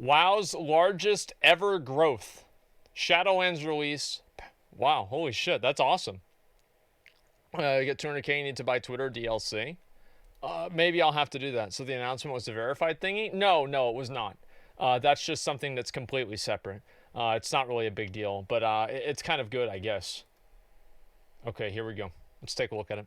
WoW's largest ever growth. Shadowlands release. Wow, holy shit, that's awesome. You get 200k, you need to buy Twitter DLC. Maybe I'll have to do that. So the announcement was a verified thingy? No, it was not. That's just something that's completely separate. It's not really a big deal, but it's kind of good, I guess. Okay, here we go. Let's take a look at it.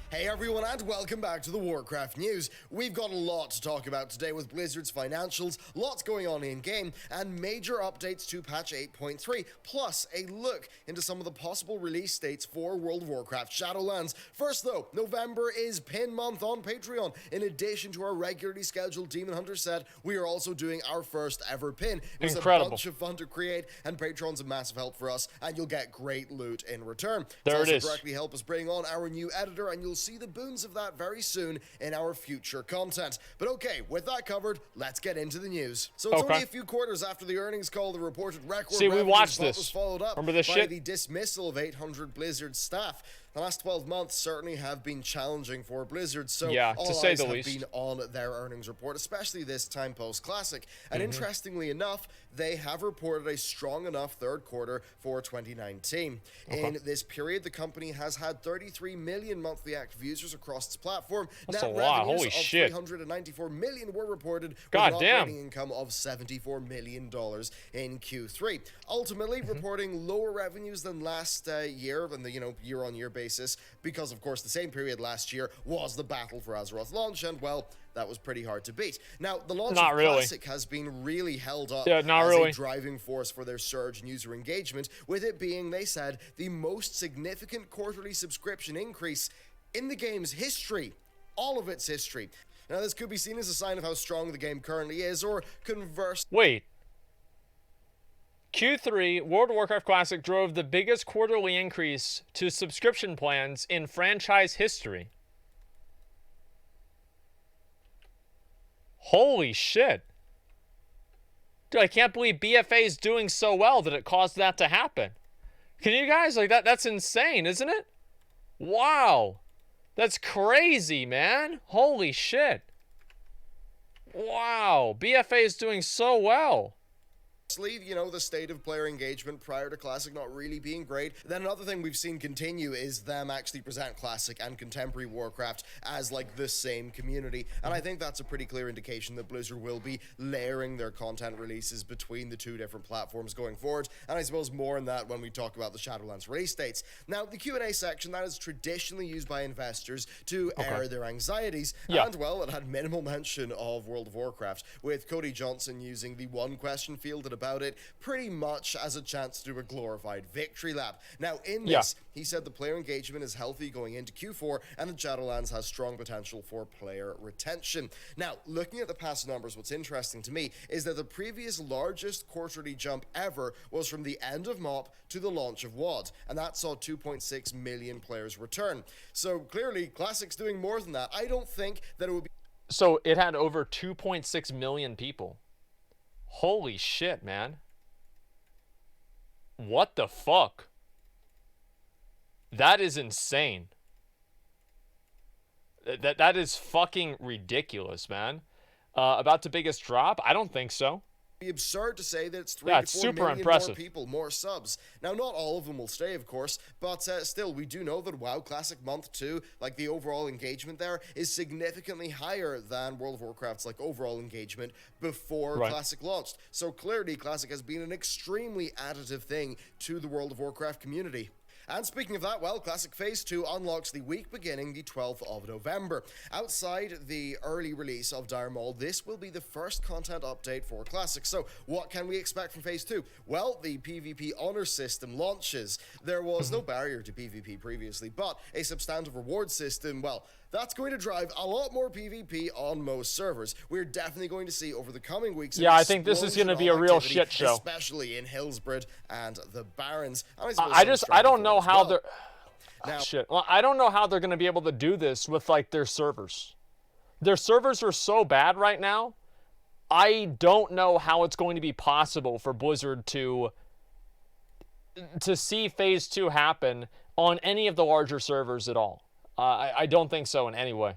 Hey everyone, and welcome back to the Warcraft News. We've got a lot to talk about today with Blizzard's financials, lots going on in-game, and major updates to patch 8.3, plus a look into some of the possible release dates for World of Warcraft Shadowlands. First though, November is Pin Month on Patreon. In addition to our regularly scheduled Demon Hunter set, we are also doing our first ever pin. It was Incredible. a bunch of fun to create, and Patreon's a massive help for us, and you'll get great loot in return. There it's it also is. directly help us bring on our new editor, and you'll see the boons of that very soon in our future content. But okay, with that covered, let's get into the news. So it's only a few quarters after the earnings call, the reported record See, we watched revenues this. was followed up Remember this by shit? the dismissal of 800 Blizzard staff. The last 12 months certainly have been challenging for Blizzard, so Yeah, all to say eyes the have least. been on their earnings report, especially this time post-Classic. And interestingly enough, they have reported a strong enough third quarter for 2019. In this period, the company has had 33 million monthly active users across its platform. That's Net a lot. revenues Holy of shit. 394 million were reported, with God an damn. operating income of $74 million in Q3. Ultimately, reporting lower revenues than last year, on the year-on-year basis, because of course the same period last year was the Battle for Azeroth launch, and well, that was pretty hard to beat. Now, the launch Not of really. Classic has been really held up Yeah, not as really. a driving force for their surge in user engagement, with it being, they said, the most significant quarterly subscription increase in the game's history. All of its history. Now, this could be seen as a sign of how strong the game currently is, or conversely, Wait. Q3, World of Warcraft Classic drove the biggest quarterly increase to subscription plans in franchise history. Holy shit. Dude, I can't believe BFA is doing so well that it caused that to happen. Can you guys, like, that's insane, isn't it? Wow. That's crazy, man. Holy shit. Wow. BFA is doing so well. the state of player engagement prior to Classic not really being great. Then another thing we've seen continue is them actually present Classic and Contemporary Warcraft as like the same community. And I think that's a pretty clear indication that Blizzard will be layering their content releases between the two different platforms going forward. And I suppose more on that when we talk about the Shadowlands release dates. Now, the Q&A section, that is traditionally used by investors to air their anxieties. Yeah. And well, it had minimal mention of World of Warcraft, with Cody Johnson using the one question fielded about it pretty much as a chance to do a glorified victory lap. Now, in this, he said the player engagement is healthy going into Q4, and the Shadowlands has strong potential for player retention. Now, looking at the past numbers, what's interesting to me is that the previous largest quarterly jump ever was from the end of MOP to the launch of WoD, and that saw 2.6 million players return. So clearly, Classic's doing more than that. I don't think that it would be... So it had over 2.6 million people. Holy shit, man. What the fuck? That is insane. That is fucking ridiculous, man. About the biggest drop? I don't think so. Be absurd to say that it's 3 Yeah, to it's 4 super million impressive. more people, more subs. Now, not all of them will stay, of course, but still, we do know that WoW Classic Month 2, like the overall engagement there, is significantly higher than World of Warcraft's like overall engagement before Classic launched. So clearly, Classic has been an extremely additive thing to the World of Warcraft community. And speaking of that, well, Classic Phase 2 unlocks the week beginning the 12th of November. Outside the early release of Dire Maul, this will be the first content update for Classic. So what can we expect from Phase 2? Well, the PvP honor system launches. There was no barrier to PvP previously, but a substantive reward system, well, that's going to drive a lot more PvP on most servers. We're definitely going to see over the coming weeks. Yeah, I think this is going to be a real shit show. Especially in Hillsbrad and the Barrens. And I don't know how they're... Now, shit. Well, I don't know how they're going to be able to do this with, like, their servers. Their servers are so bad right now. I don't know how it's going to be possible for Blizzard to see Phase 2 happen on any of the larger servers at all. I don't think so in any way.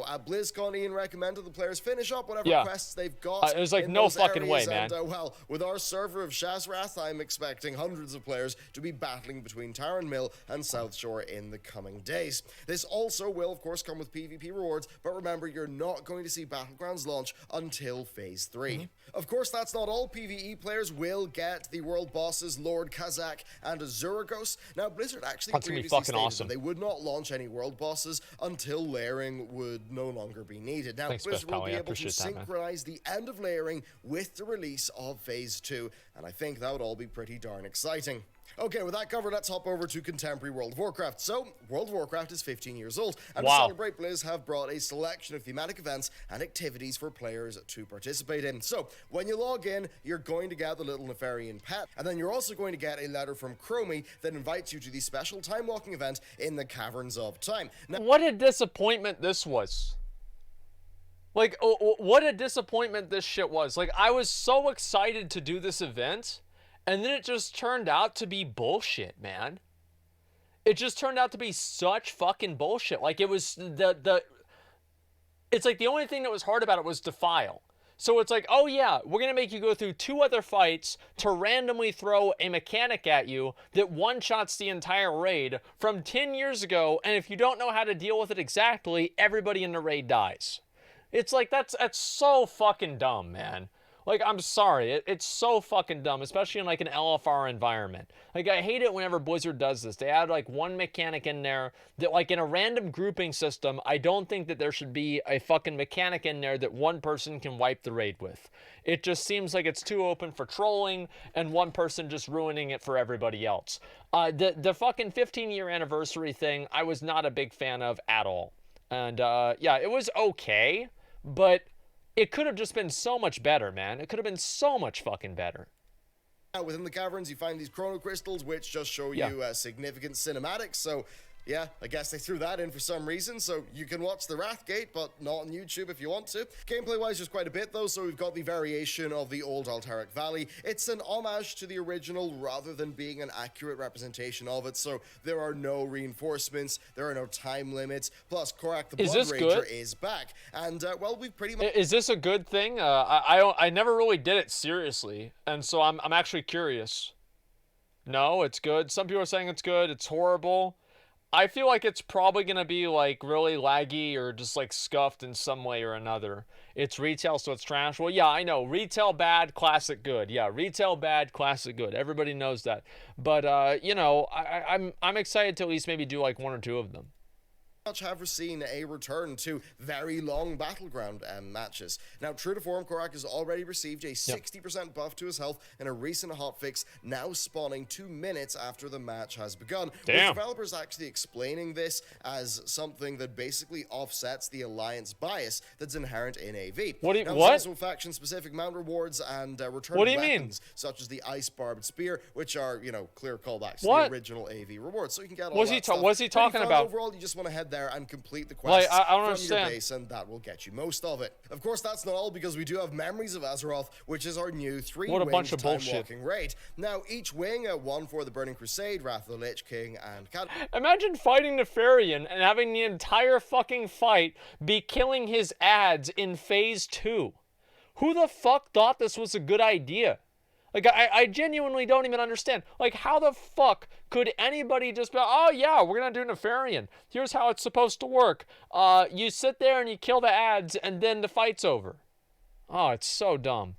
At BlizzCon, Ian recommended the players finish up whatever Yeah. quests they've got. It was like, in no those fucking way, areas, man. And, well, with our server of Shazrath, I'm expecting hundreds of players to be battling between Tarren Mill and South Shore in the coming days. This also will, of course, come with PvP rewards, but remember, you're not going to see Battlegrounds launch until Phase 3. Of course, that's not all. PvE players will get the world bosses Lord Kazak and Azuragos. Now, Blizzard actually That's gonna be previously fucking stated awesome. that they would not launch any world bosses until layering would no longer be needed. Now, Thanks, Blizzard Beth will be Pally. I able to appreciate that, man. synchronize the end of layering with the release of Phase 2, and I think that would all be pretty darn exciting. Okay, with that covered, let's hop over to contemporary World of Warcraft. So, World of Warcraft is 15 years old, and to Wow. celebrate, Blizz have brought a selection of thematic events and activities for players to participate in. So, when you log in, you're going to get the little Nefarian pet, and then you're also going to get a letter from Chromie that invites you to the special time-walking event in the Caverns of Time. Now, What a disappointment this was. Like, what a disappointment this shit was. Like, I was so excited to do this event, and then it just turned out to be bullshit, man. It just turned out to be such fucking bullshit. Like, it was it's like the only thing that was hard about it was Defile. So it's like, oh yeah, we're going to make you go through 2 other fights to randomly throw a mechanic at you that one-shots the entire raid from 10 years ago, and if you don't know how to deal with it exactly, everybody in the raid dies. It's like, that's so fucking dumb, man. Like, I'm sorry, it's so fucking dumb, especially in like an LFR environment. Like, I hate it whenever Blizzard does this. They add like one mechanic in there that, like, in a random grouping system, I don't think that there should be a fucking mechanic in there that one person can wipe the raid with. It just seems like it's too open for trolling and one person just ruining it for everybody else. The fucking 15-year anniversary thing, I was not a big fan of at all. And yeah, it was okay, but it could have just been so much better, man. It could have been so much fucking better. Now, within the caverns, you find these chrono crystals, which just show you significant cinematics. So, yeah, I guess they threw that in for some reason. So you can watch the Wrathgate, but not on YouTube if you want to. Gameplay-wise, there's quite a bit, though. So we've got the variation of the old Altaric Valley. It's an homage to the original rather than being an accurate representation of it. So there are no reinforcements. There are no time limits. Plus, Korak the Blood Ranger is back. And, well, we've pretty much... Is this a good thing? I never really did it seriously, and so I'm actually curious. No, it's good. Some people are saying it's good. It's horrible. I feel like it's probably going to be, like, really laggy or just, like, scuffed in some way or another. It's retail, so it's trash. Well, yeah, I know. Retail bad, classic good. Yeah, retail bad, classic good. Everybody knows that. But, you know, I'm excited to at least maybe do, like, 1 or 2 of them. Much have seen a return to very long battleground matches. Now, true to form, Korak has already received a 60% buff to his health in a recent hotfix, now spawning 2 minutes after the match has begun. Damn. With developers actually explaining this as something that basically offsets the alliance bias that's inherent in AV. What? Now, there's also faction-specific mount rewards and return weapons, such as the Ice Barbed Spear, which are, you know, clear callbacks to the original AV rewards. So you can get all that stuff. What's he talking about? Overall, you just want to head there and complete the quests I don't from understand. your base, and that will get you most of it. Of course, that's not all, because we do have Memories of Azeroth, which is our new 3-winged time-walking raid. Now, each wing, one for the Burning Crusade, Wrath of the Lich King, and Imagine fighting Nefarian and having the entire fucking fight be killing his ads in Phase 2. Who the fuck thought this was a good idea? Like, I genuinely don't even understand. Like, how the fuck could anybody just be like, oh yeah, we're gonna do Nefarian. Here's how it's supposed to work. You sit there and you kill the ads and then the fight's over. Oh, it's so dumb.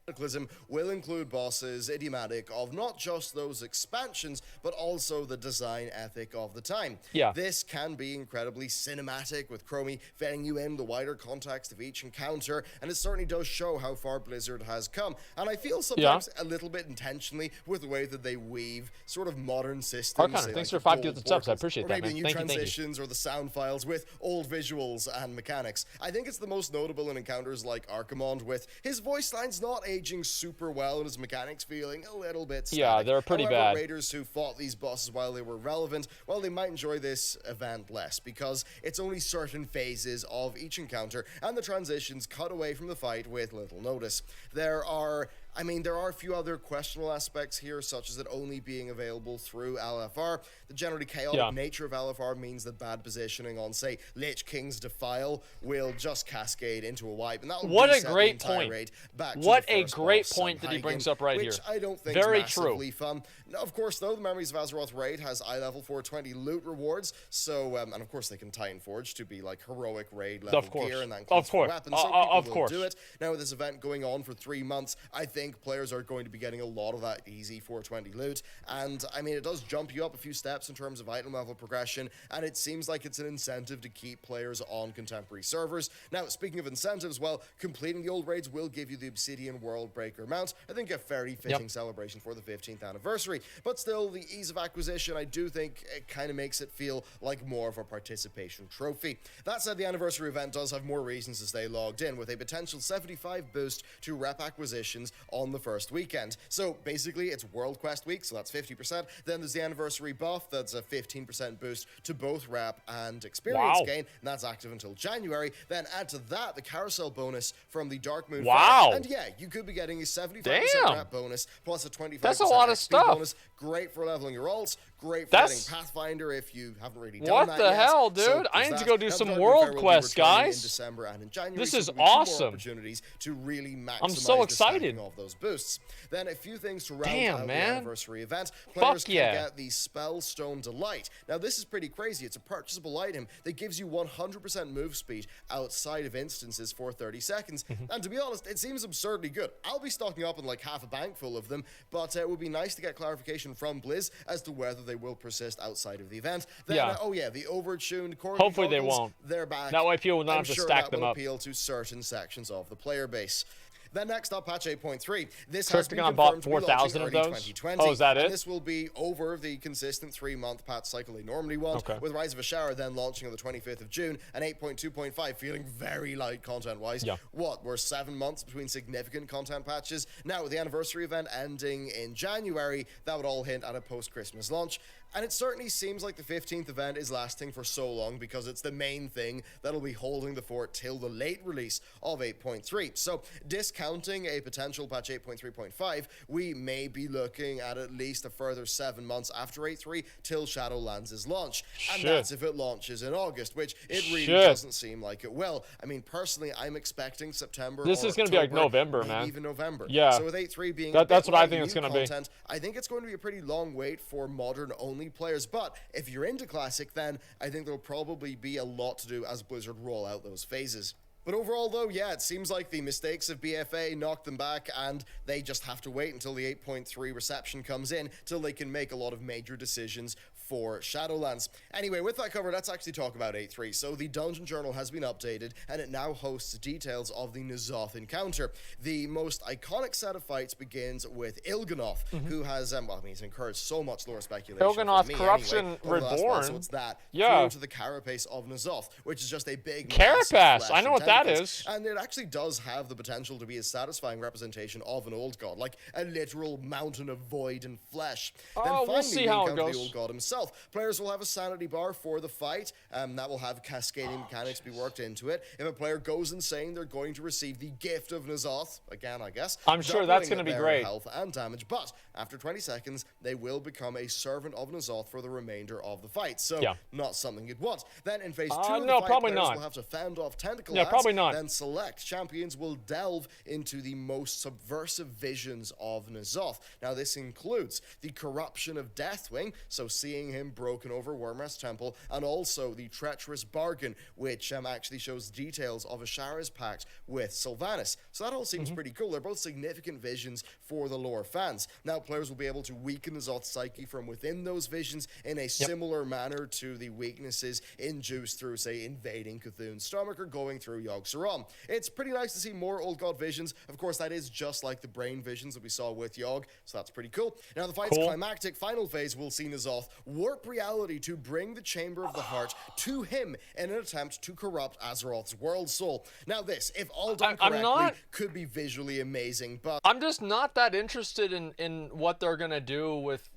Cataclysm will include bosses idiomatic of not just those expansions, but also the design ethic of the time. Yeah. This can be incredibly cinematic, with Chromie vetting you in the wider context of each encounter, and it certainly does show how far Blizzard has come. And I feel sometimes a little bit intentionally with the way that they weave sort of modern systems. Arcana, thanks for 5 gifted subs. I appreciate that, man. Maybe new transitions or the sound files with old visuals and mechanics. I think it's the most notable in encounters like Archimond, with his voice lines not aging super well and his mechanics feeling a little bit static. Yeah, they're pretty However, bad. raiders who fought these bosses while they were relevant, well, they might enjoy this event less, because it's only certain phases of each encounter, and the transitions cut away from the fight with little notice. There are I mean, there are a few other questionable aspects here, such as it only being available through LFR. The generally chaotic nature of LFR means that bad positioning on, say, Lich King's Defile will just cascade into a wipe, and that will What a reset great the entire point. raid back What to the a first great boss, point that he brings up right here. which I don't think Very is massively true. fun. Now, of course, though, the Memories of Azeroth raid has eye level 420 loot rewards, so and of course they can Titan Forge to be like heroic raid level gear, and that includes weapons. So people will do it. Now, with this event going on for 3 months, I think players are going to be getting a lot of that easy 420 loot, and I mean, it does jump you up a few steps in terms of item level progression, and it seems like it's an incentive to keep players on contemporary servers. Now, speaking of incentives, well, completing the old raids will give you the Obsidian World Breaker mount. I think a very fitting celebration for the 15th anniversary, but still, the ease of acquisition, I do think it kind of makes it feel like more of a participation trophy. That said, the anniversary event does have more reasons to stay logged in, with a potential 75 boost to rep acquisitions on the first weekend. So basically, it's World Quest week, so that's 50%. Then there's the anniversary buff, that's a 15% boost to both rep and experience gain, and that's active until January. Then add to that the carousel bonus from the Dark Moon Fair, and yeah, you could be getting a 75% rep bonus plus a 25% That's a lot of XP stuff. bonus. Great for leveling your alts, great for getting Pathfinder if you haven't really done that What the yet. hell, dude? So I need to that. go do Now, some Dark world Moon Fair will be quests, returning guys. In December and in January, This so is there'll be 2 more awesome. opportunities to really maximize I'm so excited. the stacking of those boosts. Then a few things to round out the man. anniversary event. Players Fuck can yeah. get the Spellstone Delight. Now, this is pretty crazy. It's a purchasable item that gives you 100% move speed outside of instances for 30 seconds. And to be honest, it seems absurdly good. I'll be stocking up on like half a bank full of them, but it would be nice to get clarification from Blizz as to whether they will persist outside of the event. Then, oh yeah, the overtuned corgi Hopefully they goggles, won't. they're back. That way people will not I'm have to sure stack that them will up. appeal to certain sections of the player base. Then next up, patch 8.3. This Crypticon has been bought confirmed to be launching 4,000 of early those? 2020. Oh, is that and it? this will be over the consistent 3-month patch cycle they normally want, with Rise of a Shower then launching on the 25th of June, and 8.2.5 feeling very light content-wise. What, we're 7 months between significant content patches? Now, with the anniversary event ending in January, that would all hint at a post-Christmas launch. And it certainly seems like the 15th event is lasting for so long because it's the main thing that'll be holding the fort till the late release of 8.3. So, discounting a potential patch 8.3.5, we may be looking at least a further 7 months after 8.3 till Shadowlands' launch. And that's if it launches in August, which it really doesn't seem like it will. I mean, personally, I'm expecting September. This is going to be like November, man. Even November. Yeah. So with 8.3 being that's what I think it's going to be. I think it's going to be a pretty long wait for modern-only players, but if you're into Classic, then I think there'll probably be a lot to do as Blizzard roll out those phases. But overall, though, yeah, it seems like the mistakes of BFA knocked them back, and they just have to wait until the 8.3 reception comes in till they can make a lot of major decisions for Shadowlands. Anyway, with that covered, let's actually talk about 8.3. So the Dungeon Journal has been updated, and it now hosts details of the N'Zoth encounter. The most iconic set of fights begins with Il'gynoth, who has, well, I mean, he's incurred so much lore speculation. Il'gynoth, for me Corruption anyway, Reborn. So it's that through to the Carapace of N'Zoth, which is just a big Carapace, I know what that is. And it actually does have the potential to be a satisfying representation of an old god, like a literal mountain of void and flesh. Oh, Then finally, we'll see how it the goes. old god himself. Players will have a sanity bar for the fight, that will have cascading mechanics be worked into it. If a player goes insane, they're going to receive the gift of N'Zoth, again, I guess. I'm sure that's going to be their great. Health and damage, but after 20 seconds, they will become a servant of N'Zoth for the remainder of the fight. So, not something you'd want. Then in phase 2 of the no, fight, probably players not. will have to fend off tentacle Yeah, probably not. Then select champions will delve into the most subversive visions of N'Zoth. Now, this includes the corruption of Deathwing, so seeing him broken over Wormrest Temple, and also the treacherous bargain, which actually shows details of Ashara's pact with Sylvanas. So that all seems pretty cool. They're both significant visions for the lore fans. Now, players will be able to weaken N'Zoth's psyche from within those visions in a similar manner to the weaknesses induced through, say, invading Cthulhu's stomach or going through Yogg-Saron. It's pretty nice to see more Old God visions. Of course, that is just like the brain visions that we saw with Yogg, so that's pretty cool. Now, the fight's climactic final phase will see N'Zoth warp reality to bring the Chamber of the Heart to him in an attempt to corrupt Azeroth's world soul. Now, this, if all done correctly, could be visually amazing, but I'm just not that interested in what they're gonna do with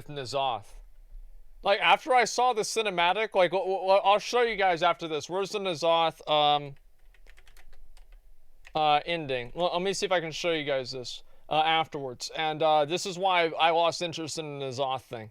N'Zoth. Like, after I saw the cinematic, like, I'll show you guys after this. Where's the N'Zoth ending? Well, let me see if I can show you guys this. afterwards. And this is why I lost interest in the Azeroth thing.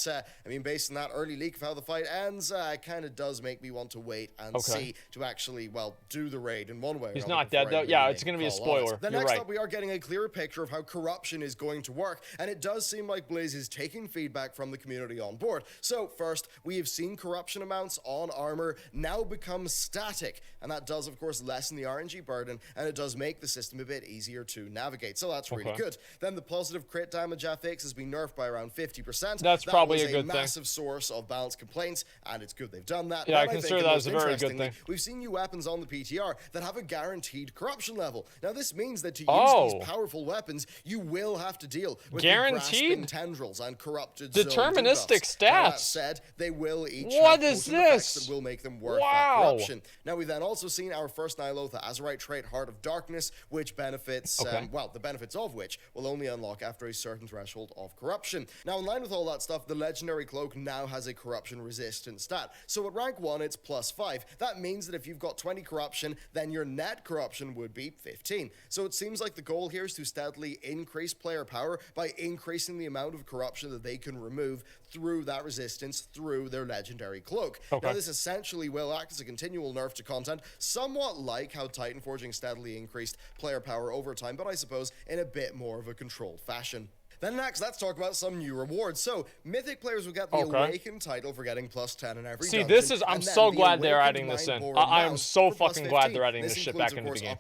I mean, based on that early leak of how the fight ends, it kind of does make me want to wait and see to actually, well, do the raid in one way. He's not dead, though. Yeah, it's going to be a spoiler. Then next up, we are getting a clearer picture of how corruption is going to work, and it does seem like Blaze is taking feedback from the community on board. So, first, we have seen corruption amounts on armor now become static, and that does, of course, lessen the RNG burden, and it does make the system a bit easier to navigate. So that's really good. Then the positive crit damage FX has been nerfed by around 50%. That's probably a good thing. Massive source of balance complaints, and it's good they've done that. Yeah, I consider that as a very good thing. We've seen new weapons on the PTR that have a guaranteed corruption level. Now, this means that to use these powerful weapons, you will have to deal with grasping tendrils and corrupted deterministic stats. That said, they will each have potent effects that will make them worth that corruption. Now, we've then also seen our first Nihilotha Azerite trait, Heart of Darkness, which benefits, well, the benefits of which will only unlock after a certain threshold of corruption. Now, in line with all that stuff, the Legendary Cloak now has a corruption resistant stat. So at rank 1, it's +5. That means that if you've got 20 corruption, then your net corruption would be 15. So it seems like the goal here is to steadily increase player power by increasing the amount of corruption that they can remove through that resistance through their Legendary Cloak. Now, this essentially will act as a continual nerf to content, somewhat like how Titan Forging steadily increased player power over time, but I suppose in a bit more of a controlled fashion. Then next, let's talk about some new rewards. So, Mythic players will get the Awakened title for getting +10 in every dungeon. This is, I'm so glad they're adding this in. I am so fucking glad they're adding this shit back into the game.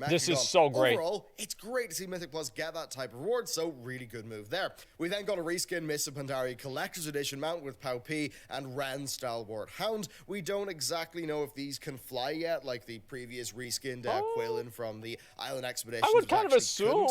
This is so great. Overall, it's great to see Mythic Plus get that type of reward, so really good move there. We then got a reskin Mists of Pandaria Collector's Edition mount with Pao Pi and Ren Stalwart Hound. We don't exactly know if these can fly yet, like the previous reskinned Quillin from the Island Expedition. I would kind of assume.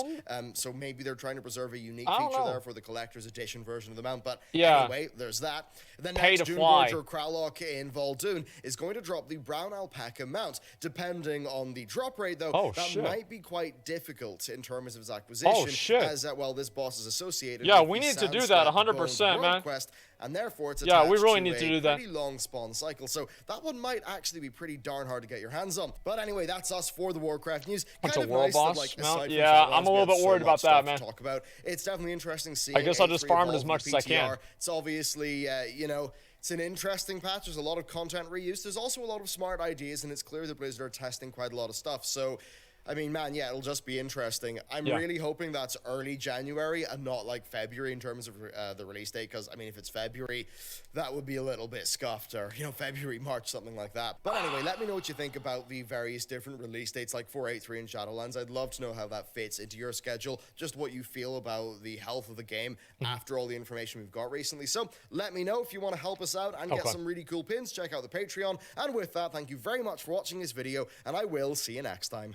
So maybe they're trying to preserve a unique feature there for the collector's edition version of the mount, but anyway, there's that. The next Doomgorger Kralok in Vol'dun is going to drop the Brown Alpaca mount. Depending on the drop rate, though, that might be quite difficult in terms of its acquisition, as well, this boss is associated with we need to do that 100%, man. Quest, and therefore it's attached we really to need to do that. Pretty long spawn cycle, so that one might actually be pretty darn hard to get your hands on. But anyway, that's us for the Warcraft news. Kind of nice that, like, aside from I'm a little bit worried about that, man. Talk about. It's definitely interesting seeing. I guess I'll just farm it as much as I can. It's obviously, you know, it's an interesting patch. There's a lot of content reuse. There's also a lot of smart ideas, and it's clear that Blizzard are testing quite a lot of stuff. So, I mean, man, yeah, it'll just be interesting. I'm really hoping that's early January and not like February in terms of the release date, because, I mean, if it's February, that would be a little bit scuffed, or, you know, February, March, something like that. But anyway, let me know what you think about the various different release dates like 483 and Shadowlands. I'd love to know how that fits into your schedule, just what you feel about the health of the game after all the information we've got recently. So let me know if you want to help us out and get some really cool pins. Check out the Patreon. And with that, thank you very much for watching this video, and I will see you next time.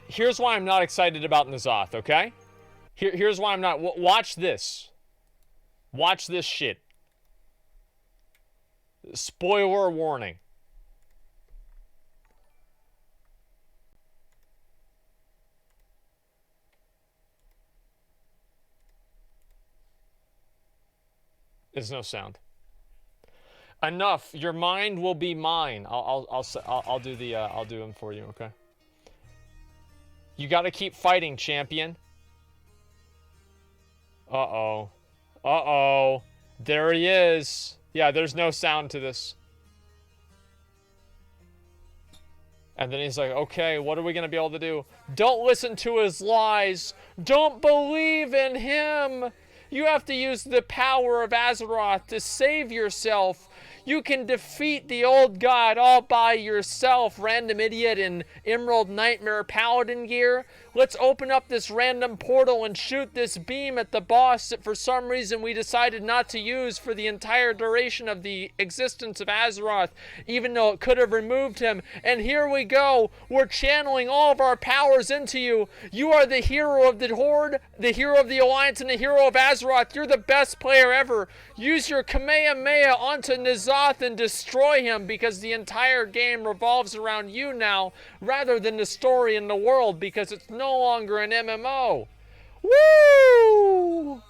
Here's why I'm not excited about N'Zoth, okay? Here's why I'm not. Watch this. Watch this shit. Spoiler warning. There's no sound. Enough. Your mind will be mine. I'll do the I'll do them for you, okay? You gotta keep fighting, champion. Uh-oh. Uh-oh. There he is. Yeah, there's no sound to this. And then he's like, okay, what are we gonna be able to do? Don't listen to his lies. Don't believe in him. You have to use the power of Azeroth to save yourself. You can defeat the old god all by yourself, random idiot in Emerald Nightmare Paladin gear. Let's open up this random portal and shoot this beam at the boss that for some reason we decided not to use for the entire duration of the existence of Azeroth, even though it could have removed him. And here we go. We're channeling all of our powers into you. You are the hero of the Horde, the hero of the Alliance, and the hero of Azeroth. You're the best player ever. Use your Kamehameha onto N'Zoth and destroy him, because the entire game revolves around you now rather than the story in the world, because it's no longer an MMO. Woo!